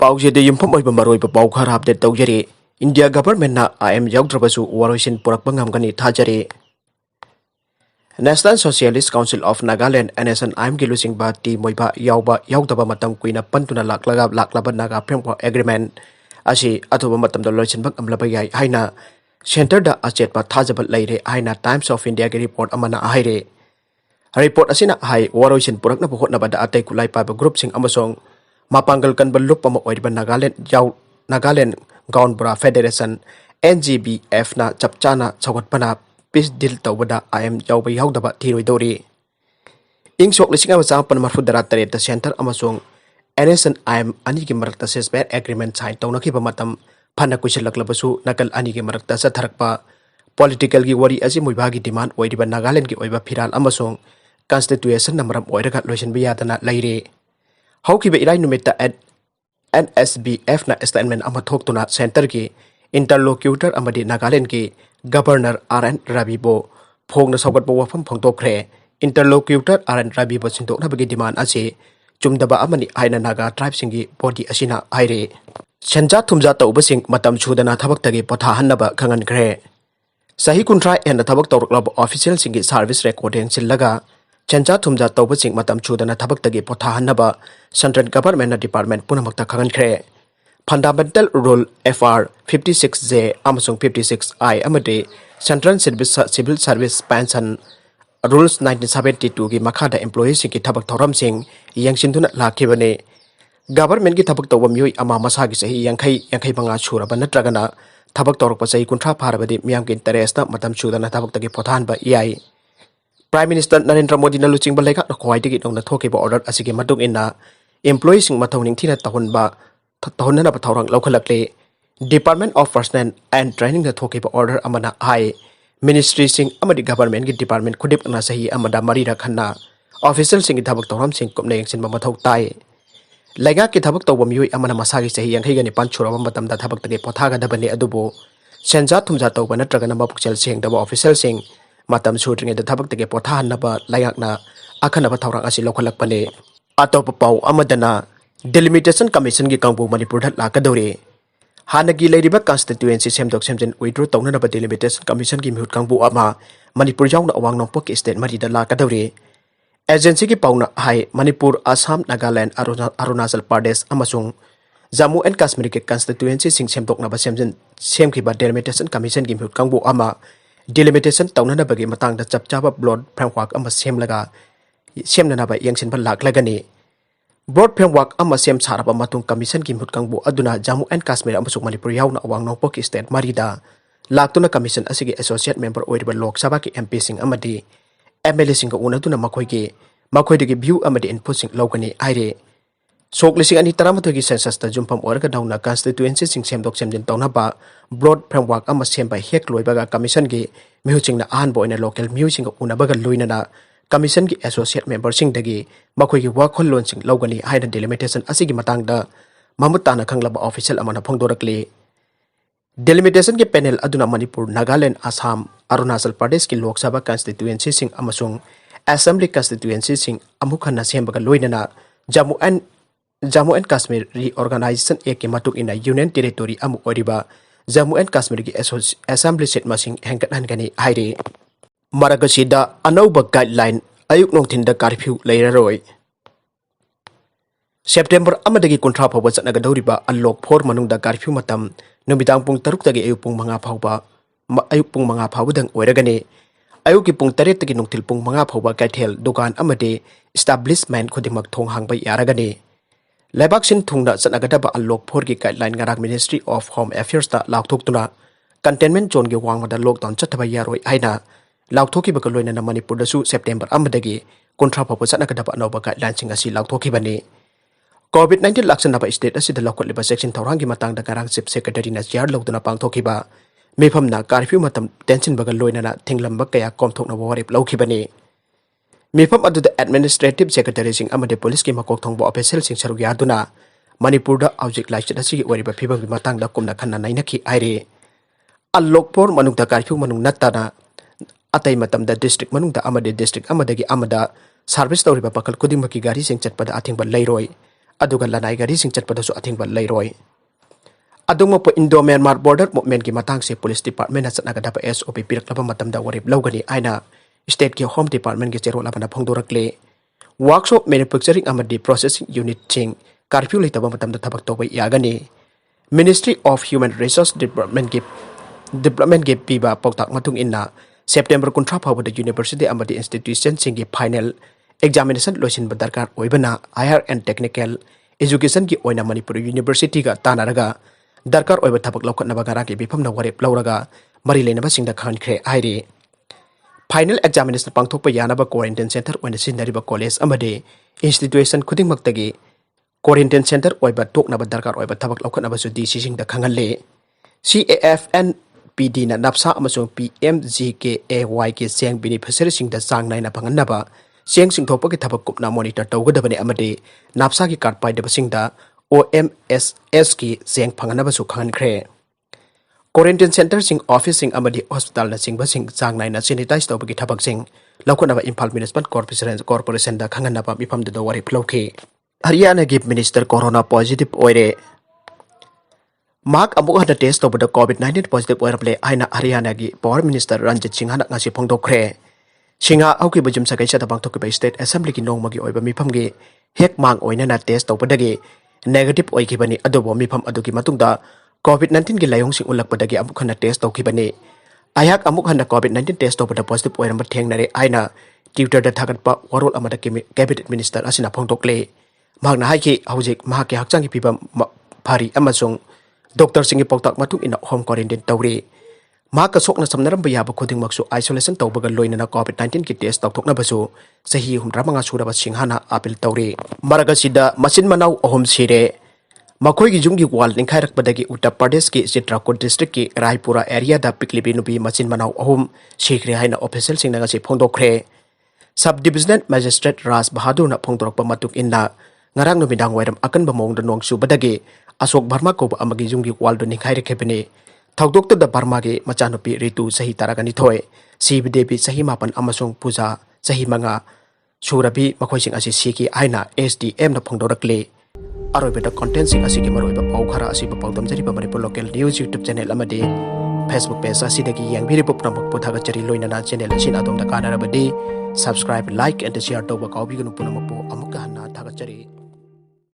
Paujede yumpham oiba maroiba pau khara update tawjare. India government na IM yaodrabasu Waroisin purakpa ngamgani thajare. National Socialist Council of Nagaland NSCN-IM gi lusingba ti moiba yaudaba matam kuina pantuna laklaba naga framework agreement asi athuba matam do loisinbak amlaba yai haina center da achetpa thajaba leire haina Times of India gi report amana haire. Report asina hai Waroisin purakna hotnaba da atai kulai pa group sing amasung Mapanggal kan beluk pama oiriba Nagaland Gaunbra Federation NGBF na chapchana chawatpana peace deal tawbada IM yawba yawdaba thiroidori. Ing sok lising ama pan marfudara tareta center amasung NSCN-IM anigi marakta sesbet agreement sign tawnakiba matam phana kuisilaklebasu nakal anigi marakta satharakpa political gi wari asi muibagi demand oiriba Nagaland gi oiba phiral amasung constitution na maram oiraga loisinba yadana leire. Haukiba irai numita NSBF na statement ama thoktuna center ki interlocutor amadi Nagaland ki governor RN Rabibo phongna saugatba wafam phongtokre. Interlocutor RN Rabibo sintokna bagi demand ase chumdaba amani aina Naga tribe singi body asina aire. Senja thumja tawbasing matam chudana thabaktagi pothahanaba khangankre. Sahi kuntra ena thabak tawraklaba official singi service recording sillaga Chenja thumja tawbasing matam chudana thabaktagi pothahanaba Central Government Department punamakta khangankre. Fundamental Rule FR 56J amasung 56I amade Central Civil Service Pension Rules 1972 gi makhada employees ki thabak thoram sing yangsinduna lakhibane. Government ki thabak tawba myoi ama masagi sahi yankhai banga churaba natragana thabak tawrakpa sahi kuntra pharabadi miyam ki interest na matam chudana thabaktagi pothanba yai. Prime Minister Narendra Modi na luchingba leikak na khwaidagi nongna thokiba order asigi matung inna employees sing mathauning thina tahunna pathaurang lokhalakle. Department of Personnel and Training na thokiba order amana hai ministry sing amadi government gi department khudip na sahi amada mari rakhanna official sing thabak tawram sing kumna yangsinba mathau tai. Laiga ki thabak tawba myoi amana masagi sahi yankhai gani panchuraba matamda thabak tagi pothaga dabane adubu senja thumja tawba natragana mapukchel sing daba official sing matam shooting the thabak tege pothanaba layakna akhanaba thawrang asi lokhalakpane. Atopa pau amadana Delimitation Commission gi Kangbu Manipur that Lakadouri Hanagi Laibak constituency semdok semjen withdraw tawnaba Delimitation Commission gi mihut Kangbu ama Manipur yawna awang nongpok state marida Lakadouri agency gi pauna hai Manipur Assam Nagaland Arunachal Pradesh amasung Jammu and Kashmir ki constituency sing semdok naba semjen semkhiba Delimitation Commission gi mihut Kangbu ama Delimitation tawnana bagi matangda chapchaba blood framework ama semnana ba yangsinba laklagani. Broad framework ama sem saraba matung commission ki mihut Kangbu aduna Jammu and Kashmir amasung Manipur yawna awang nongpok state marida laktuna commission asigi associate member oiriba Lok Sabha ki MP sing amadi MLA sing unaduna makoidagi view amadi input sing logani aire. Sok lising ani taramatu gi census ta jumpam oraga dauna constituency sing semdok semjin tawnaba broad framework ama semba hek loibaga commission gi mihut singna ahanbo ina local view sing unabaga luinana commission gi associate member sing dagi makhoi gi wakhol lon sing logani haina delimitation asigi matangda mamutana khanglaba official amana phongdorakle. Delimitation gi panel aduna Manipur Nagaland Assam Arunachal Pradesh ki Lok Sabha constituency sing amasung assembly constituency sing amukhana sembaga loinana Jammu and Kashmir Reorganization Act ki matuk ina Union Territory amu oriba Jammu and Kashmir ki assembly seat masing Hengattuna haire. Maragasida Anouba guideline Ayuk Nungthil curfew Leiroi. September amadagi kontra Faoba Nagadouriba unlock 4 manungda curfew matam numitang pung taruk tagi Ayuk pung mga Faoba Ayuk pung mga Faobadang oiragani Ayuk ki pung taret tagi Nungthil pung mga Faoba kaithel Dukan amade establishment khudimag thong hangbay yaragani. Laibak sin thungna sanagadaba unlock 4 ki guideline ngarak Ministry of Home Affairs ta lakthoktuna containment zone gi wangmada lockdown chathaba yaroi aina lakthoki ba loina na Manipur da su September amadagi kontra Faoba sanagadaba Anouba guideline sing asi lakthoki bani. COVID-19 laksan naba state asida lokotliba section thawrangi matangda karang chief secretary na jar logduna pangthokiba mifamna curfew matam tension baga loina na thinglamba kaya komthokna warip laukhibani. Mifam aduda administrative secretary sing amade police ki makok thongbo official sing sarug yaduna Manipur da object laichet asigi wariba phibam matangda kumna khanna nainaki aire. Allokpor manungda curfew manung natana atai matamda district manungda amade district amadagi amada service tawriba pakal kudimaki gari sing chatpada athingba Leiroi aduga lanai gari sing chatpadasu athingba leiroi adungma Indo Myanmar border movement ki matang se police department na chatnagadaba SOP piraklaba matamda warip lawgani aina state ki home department ki chero labana phongdorakle workshop manufacturing amadi processing unit ching curfew leitaba matamda thabak tobai yagani Ministry of Human Resource Development ki piba pautak matung inna September kuntra phawda university amadi institution singi final examination loisin badarkar oibana higher and technical education ki oina Manipur University ga tanaraga darkar oiba thabak laukhatnaba gara ki bifamna warep lauraga mari leinaba singda khankhre airi final examination pangthokpa yanaba quarantine center oina sinariba college amade institution khudingmaktagi quarantine center oiba toknaba darkar oiba thabak laukhatnaba su DC singda khangalle CAFN PD na napsa amasung PMGKAY ki seng beneficiary singda sang naina phanganaba seng singthokpa ki thabak kupna monitor tawgadabani amade napsa ki card paidaba singda OMSS ki seng phanganaba su khankhre quarantine center sing office sing amadi hospital na singba sing sang naina sanitize tawbagi thabak sing laukhanaba Imphal Municipal Corporation da khanganaba mifamda da wari phlauke Haryana gi minister corona positive oire Mark amuk hada test tawbada COVID-19 positive oirable aina Haryana gi power minister Ranjit Singh na ngasi phongdokre Singa auki bajum sakai sa tabang tokiba state assembly ki nongmagi oiba mifam gi hek mang oina na test tawbadagi negative oikibani adobo mifam adugi matungda COVID-19 gi layong sing ulakpadagi amuk hana test tawkibani ayak amuk hana COVID-19 test tawbada positive oiramba thengnare aina Twitter da thagatpa warol amada cabinet minister asina phongdokle magna haiki hojik mahaki hakchang ki pibam phari amasung Dr. Singi pautak matung ina home quarantine tawri Maka sokna samnaram bayaba khuding maksu isolation tawbaga loina na COVID-19 ki test tawthokna basu sahi humra manga suraba singhana apil tawri maraga sida Machil Manao ahom Sire makoi gi jumgi wal ningkhairak badagi Uttar Pradesh ki Chitrakoot district ki Raipura area da piklibi nubi Machil Manao ahom sikre haina official singna ngasi phongdokre sub divisional magistrate Ras Bahadur na phongdorokpa matuk inna ngarang numidang wairam akan bamongda nongsu badagi Asok Barma ko amagi jumgi wal do ningkhairak hebene Thoudok da Barma ge machanupi Ritu sahi taragani thoi Sibi Devi sahi mapan Amasung puja sahi manga surabi makhoi sing asi siki aina SDM na phongdorakle aroibeda content sing asi ki maroiba pau khara asi ba paudam jari ba Manipur local news YouTube channel amade Facebook page asi dagi yang biri pupram puthaga chari loina na channel sin adom da kanarabadi subscribe like and share to ba kaubi gunu punamapo amuka na thaga chari